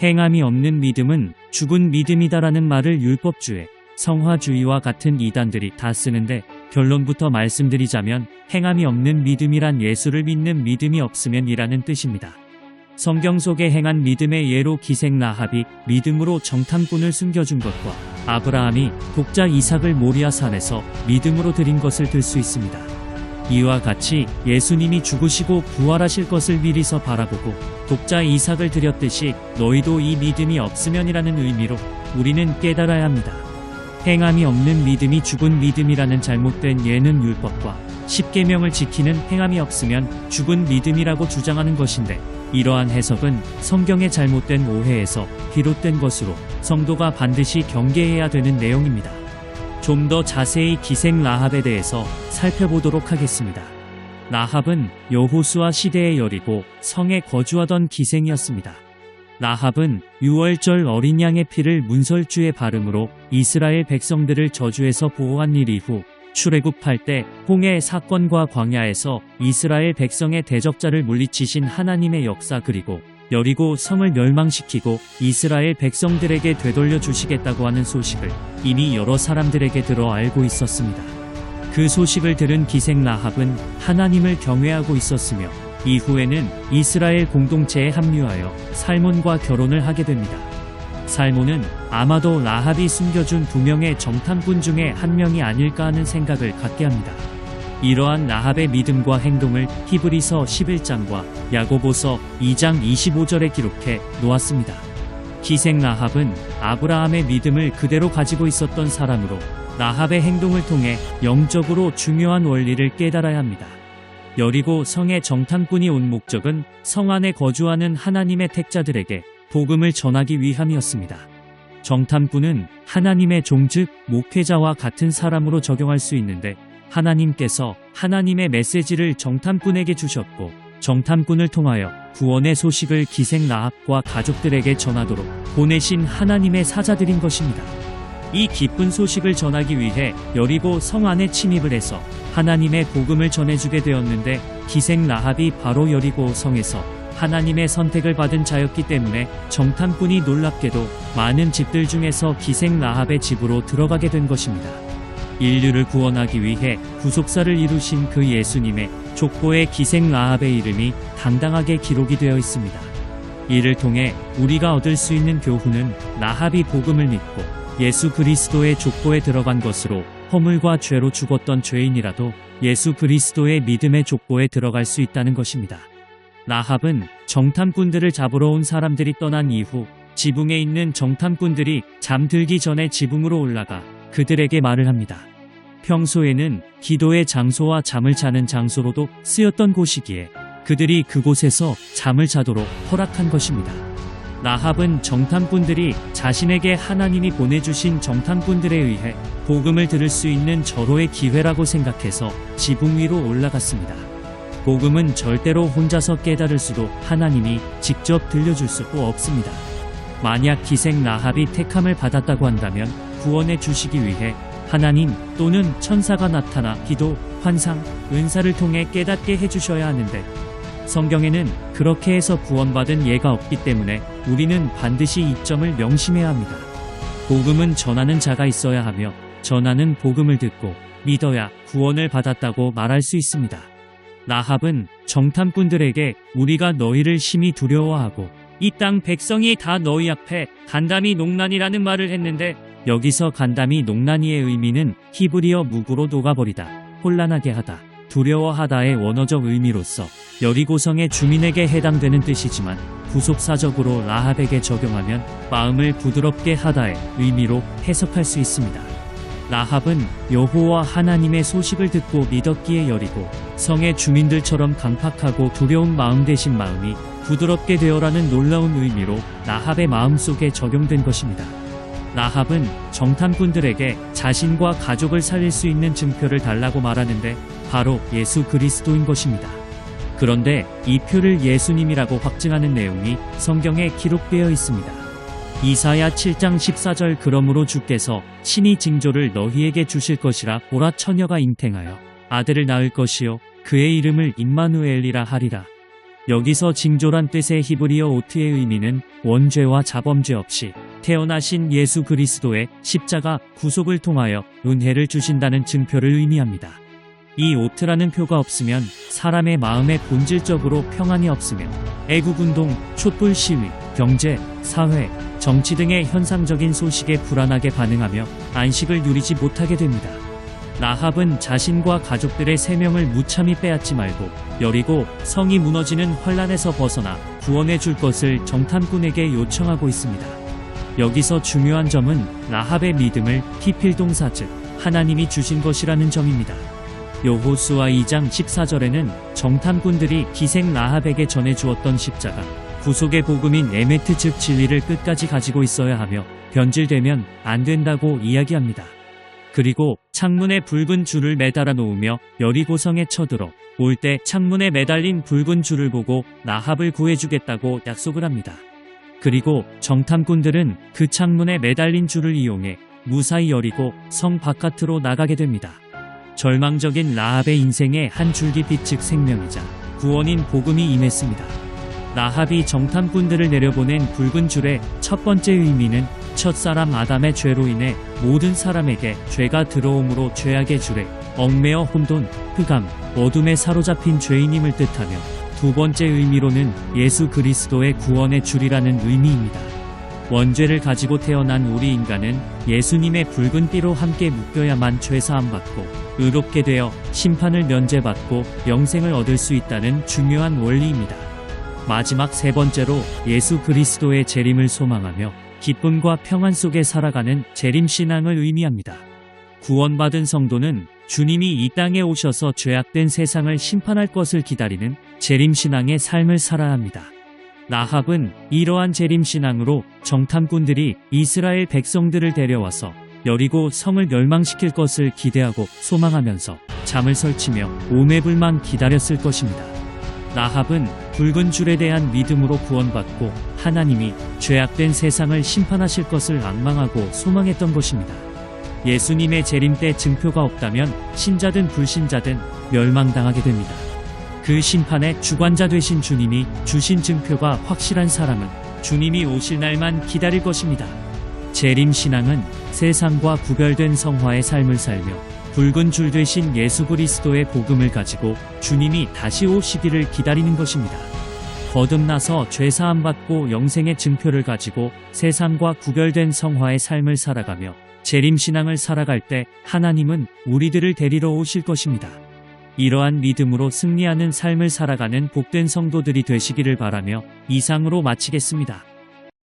행함이 없는 믿음은 죽은 믿음이다라는 말을 율법주의, 성화주의와 같은 이단들이 다 쓰는데, 결론부터 말씀드리자면 행함이 없는 믿음이란 예수를 믿는 믿음이 없으면이라는 뜻입니다. 성경 속에 행한 믿음의 예로 기생 라합이 믿음으로 정탐꾼을 숨겨준 것과 아브라함이 독자 이삭을 모리아 산에서 믿음으로 드린 것을 들 수 있습니다. 이와 같이 예수님이 죽으시고 부활하실 것을 미리서 바라보고 독자 이삭을 드렸듯이 너희도 이 믿음이 없으면이라는 의미로 우리는 깨달아야 합니다. 행함이 없는 믿음이 죽은 믿음이라는 잘못된 예는 율법과 십계명을 지키는 행함이 없으면 죽은 믿음이라고 주장하는 것인데, 이러한 해석은 성경의 잘못된 오해에서 비롯된 것으로 성도가 반드시 경계해야 되는 내용입니다. 좀 더 자세히 기생 라합에 대해서 살펴보도록 하겠습니다. 라합은 여호수아 시대의 여리고 성에 거주하던 기생이었습니다. 라합은 유월절 어린 양의 피를 문설주에 바름으로 이스라엘 백성들을 저주에서 보호한 일 이후 출애굽할 때 홍해 사건과 광야에서 이스라엘 백성의 대적자를 물리치신 하나님의 역사, 그리고 여리고 성을 멸망시키고 이스라엘 백성들에게 되돌려 주시겠다고 하는 소식을 이미 여러 사람들에게 들어 알고 있었습니다. 그 소식을 들은 기생 라합은 하나님을 경외하고 있었으며 이후에는 이스라엘 공동체에 합류하여 살몬과 결혼을 하게 됩니다. 살몬은 아마도 라합이 숨겨준 2명의 정탐꾼 중에 한 명이 아닐까 하는 생각을 갖게 합니다. 이러한 라합의 믿음과 행동을 히브리서 11장과 야고보서 2장 25절에 기록해 놓았습니다. 기생 라합은 아브라함의 믿음을 그대로 가지고 있었던 사람으로 라합의 행동을 통해 영적으로 중요한 원리를 깨달아야 합니다. 여리고 성의 정탐꾼이 온 목적은 성 안에 거주하는 하나님의 택자들에게 복음을 전하기 위함이었습니다. 정탐꾼은 하나님의 종 즉 목회자와 같은 사람으로 적용할 수 있는데, 하나님께서 하나님의 메시지를 정탐꾼에게 주셨고 정탐꾼을 통하여 구원의 소식을 기생 라합과 가족들에게 전하도록 보내신 하나님의 사자들인 것입니다. 이 기쁜 소식을 전하기 위해 여리고 성 안에 침입을 해서 하나님의 복음을 전해주게 되었는데, 기생 라합이 바로 여리고 성에서 하나님의 선택을 받은 자였기 때문에 정탐꾼이 놀랍게도 많은 집들 중에서 기생 라합의 집으로 들어가게 된 것입니다. 인류를 구원하기 위해 구속사를 이루신 그 예수님의 족보에 기생 라합의 이름이 당당하게 기록이 되어 있습니다. 이를 통해 우리가 얻을 수 있는 교훈은 라합이 복음을 믿고 예수 그리스도의 족보에 들어간 것으로 허물과 죄로 죽었던 죄인이라도 예수 그리스도의 믿음의 족보에 들어갈 수 있다는 것입니다. 라합은 정탐꾼들을 잡으러 온 사람들이 떠난 이후 지붕에 있는 정탐꾼들이 잠들기 전에 지붕으로 올라가 그들에게 말을 합니다. 평소에는 기도의 장소와 잠을 자는 장소로도 쓰였던 곳이기에 그들이 그곳에서 잠을 자도록 허락한 것입니다. 라합은 정탐꾼들이 자신에게 하나님이 보내주신 정탐꾼들에 의해 복음을 들을 수 있는 절호의 기회라고 생각해서 지붕 위로 올라갔습니다. 복음은 절대로 혼자서 깨달을 수도 하나님이 직접 들려줄 수도 없습니다. 만약 기생 라합이 택함을 받았다고 한다면 구원해 주시기 위해 하나님 또는 천사가 나타나 기도, 환상, 은사를 통해 깨닫게 해주셔야 하는데, 성경에는 그렇게 해서 구원받은 예가 없기 때문에 우리는 반드시 이 점을 명심해야 합니다. 복음은 전하는 자가 있어야 하며 전하는 복음을 듣고 믿어야 구원을 받았다고 말할 수 있습니다. 라합은 정탐꾼들에게 우리가 너희를 심히 두려워하고 이 땅 백성이 다 너희 앞에 간담이 농난이라는 말을 했는데, 여기서 간담이 농난이의 의미는 히브리어 무구로 녹아버리다, 혼란하게 하다, 두려워하다의 원어적 의미로서 여리고성의 주민에게 해당되는 뜻이지만 부속사적으로 라합에게 적용하면 마음을 부드럽게 하다의 의미로 해석할 수 있습니다. 라합은 여호와 하나님의 소식을 듣고 믿었기에 여리고 성의 주민들처럼 강팍하고 두려운 마음 대신 마음이 부드럽게 되어라는 놀라운 의미로 라합의 마음속에 적용된 것입니다. 라합은 정탐꾼들에게 자신과 가족을 살릴 수 있는 증표를 달라고 말하는데 바로 예수 그리스도인 것입니다. 그런데 이 표를 예수님이라고 확증하는 내용이 성경에 기록되어 있습니다. 이사야 7장 14절 그러므로 주께서 친히 징조를 너희에게 주실 것이라 보라 처녀가 잉태하여 아들을 낳을 것이요 그의 이름을 임마누엘이라 하리라. 여기서 징조란 뜻의 히브리어 오트의 의미는 원죄와 자범죄 없이 태어나신 예수 그리스도의 십자가 구속을 통하여 은혜를 주신다는 증표를 의미합니다. 이 오트라는 표가 없으면 사람의 마음에 본질적으로 평안이 없으며 애국운동, 촛불 시위, 경제, 사회, 정치 등의 현상적인 소식에 불안하게 반응하며 안식을 누리지 못하게 됩니다. 라합은 자신과 가족들의 생명을 무참히 빼앗지 말고 여리고 성이 무너지는 환란에서 벗어나 구원해 줄 것을 정탐꾼에게 요청하고 있습니다. 여기서 중요한 점은 라합의 믿음을 피필동사 즉 하나님이 주신 것이라는 점입니다. 여호수아 2장 14절에는 정탐꾼들이 기생 라합에게 전해주었던 십자가, 구속의 복음인 에메트 즉 진리를 끝까지 가지고 있어야 하며 변질되면 안 된다고 이야기합니다. 그리고 창문에 붉은 줄을 매달아 놓으며 여리고성에 쳐들어 올 때 창문에 매달린 붉은 줄을 보고 라합을 구해주겠다고 약속을 합니다. 그리고 정탐꾼들은 그 창문에 매달린 줄을 이용해 무사히 여리고 성 바깥으로 나가게 됩니다. 절망적인 라합의 인생에 한 줄기빛 즉 생명이자 구원인 복음이 임했습니다. 라합이 정탐꾼들을 내려보낸 붉은 줄의 첫 번째 의미는 첫사람 아담의 죄로 인해 모든 사람에게 죄가 들어옴으로 죄악의 줄에 얽매어 혼돈, 흑암, 어둠에 사로잡힌 죄인임을 뜻하며 두 번째 의미로는 예수 그리스도의 구원의 줄이라는 의미입니다. 원죄를 가지고 태어난 우리 인간은 예수님의 붉은 띠로 함께 묶여야만 죄사함 받고 의롭게 되어 심판을 면제받고 영생을 얻을 수 있다는 중요한 원리입니다. 마지막 세 번째로 예수 그리스도의 재림을 소망하며 기쁨과 평안 속에 살아가는 재림신앙을 의미합니다. 구원받은 성도는 주님이 이 땅에 오셔서 죄악된 세상을 심판할 것을 기다리는 재림신앙의 삶을 살아야 합니다. 라합은 이러한 재림신앙으로 정탐꾼들이 이스라엘 백성들을 데려와서 여리고 성을 멸망시킬 것을 기대하고 소망하면서 잠을 설치며 오매불망 기다렸을 것입니다. 라합은 붉은 줄에 대한 믿음으로 구원받고 하나님이 죄악된 세상을 심판하실 것을 앙망하고 소망했던 것입니다. 예수님의 재림 때 증표가 없다면 신자든 불신자든 멸망당하게 됩니다. 그 심판의 주관자 되신 주님이 주신 증표가 확실한 사람은 주님이 오실 날만 기다릴 것입니다. 재림신앙은 세상과 구별된 성화의 삶을 살며 붉은 줄 되신 예수 그리스도의 복음을 가지고 주님이 다시 오시기를 기다리는 것입니다. 거듭나서 죄사함 받고 영생의 증표를 가지고 세상과 구별된 성화의 삶을 살아가며 재림신앙을 살아갈 때 하나님은 우리들을 데리러 오실 것입니다. 이러한 믿음으로 승리하는 삶을 살아가는 복된 성도들이 되시기를 바라며 이상으로 마치겠습니다.